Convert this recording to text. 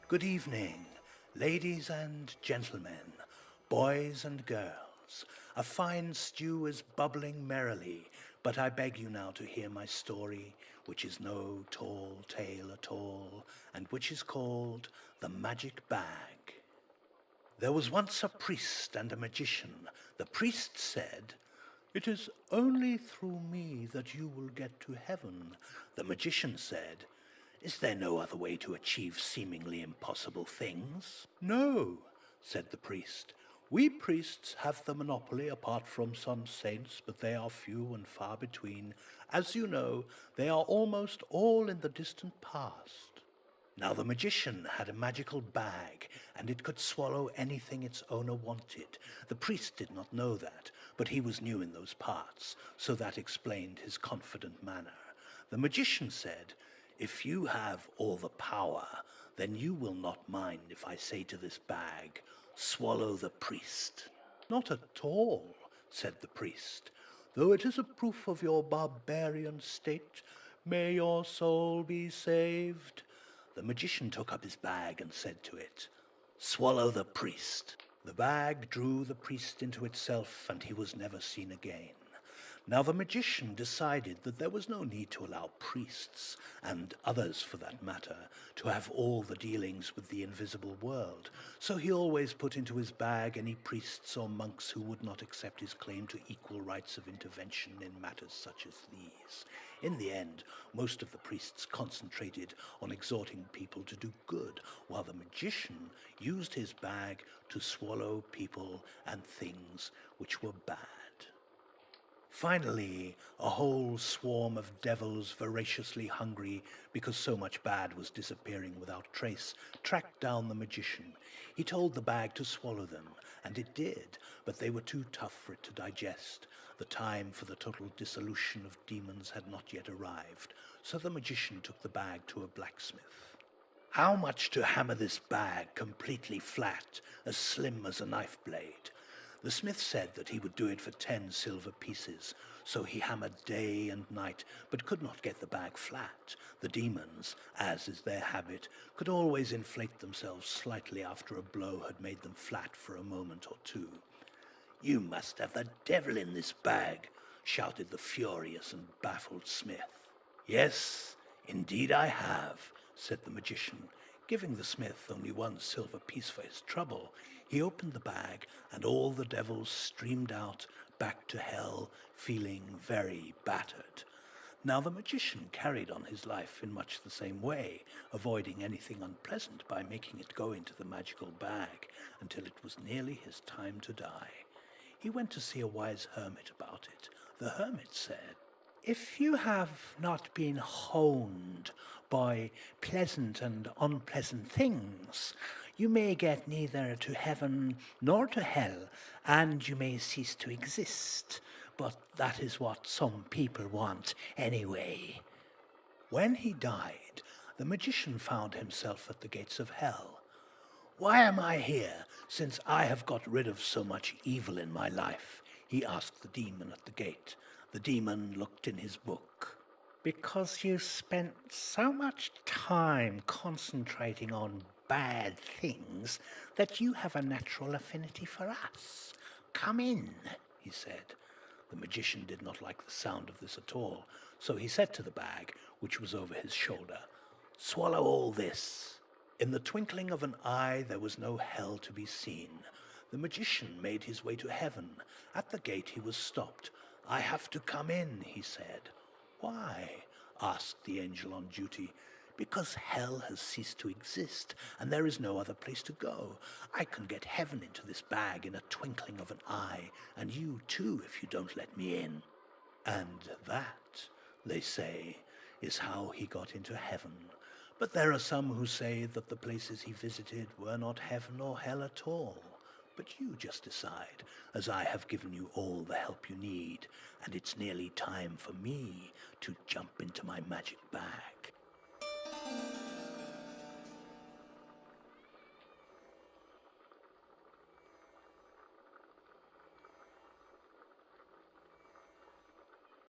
Good evening, ladies and gentlemen, boys and girls. A fine stew is bubbling merrily, but I beg you now to hear my story, which is no tall tale at all, and which is called The Magic Bag. There was once a priest and a magician. The priest said, "It is only through me that you will get to heaven." The magician said, "Is there no other way to achieve seemingly impossible things?" "No," said the priest. "We priests have the monopoly apart from some saints, but they are few and far between. As you know, they are almost all in the distant past." Now the magician had a magical bag, and it could swallow anything its owner wanted. The priest did not know that, but he was new in those parts, so that explained his confident manner. The magician said, "If you have all the power, then you will not mind if I say to this bag, 'Swallow the priest.'" "Not at all," said the priest, "though it is a proof of your barbarian state. May your soul be saved." The magician took up his bag and said to it, "Swallow the priest." The bag drew the priest into itself, and he was never seen again. Now the magician decided that there was no need to allow priests, and others for that matter, to have all the dealings with the invisible world, so he always put into his bag any priests or monks who would not accept his claim to equal rights of intervention in matters such as these. In the end, most of the priests concentrated on exhorting people to do good, while the magician used his bag to swallow people and things which were bad. Finally, a whole swarm of devils, voraciously hungry because so much bad was disappearing without trace, tracked down the magician. He told the bag to swallow them, and it did, but they were too tough for it to digest. The time for the total dissolution of demons had not yet arrived, so the magician took the bag to a blacksmith. "How much to hammer this bag completely flat, as slim as a knife blade?" The smith said that he would do it for 10 silver pieces, so he hammered day and night, but could not get the bag flat. The demons, as is their habit, could always inflate themselves slightly after a blow had made them flat for a moment or two. "You must have the devil in this bag," shouted the furious and baffled smith. "Yes, indeed I have," said the magician. Giving the smith only 1 silver piece for his trouble, he opened the bag, and all the devils streamed out back to hell, feeling very battered. Now the magician carried on his life in much the same way, avoiding anything unpleasant by making it go into the magical bag until it was nearly his time to die. He went to see a wise hermit about it. The hermit said, "If you have not been honed by pleasant and unpleasant things, you may get neither to heaven nor to hell, and you may cease to exist. But that is what some people want anyway." When he died, the magician found himself at the gates of hell. "Why am I here, since I have got rid of so much evil in my life?" he asked the demon at the gate. The demon looked in his book. "Because you spent so much time concentrating on bad things that you have a natural affinity for us. Come in," he said. The magician did not like the sound of this at all, so he said to the bag, which was over his shoulder, "Swallow all this." In the twinkling of an eye there was no hell to be seen. The magician made his way to heaven. At the gate he was stopped. "I have to come in," he said. "Why?" asked the angel on duty. "Because hell has ceased to exist, and there is no other place to go. I can get heaven into this bag in a twinkling of an eye, and you too if you don't let me in." And that, they say, is how he got into heaven. But there are some who say that the places he visited were not heaven or hell at all. But you just decide, as I have given you all the help you need, and it's nearly time for me to jump into my magic bag.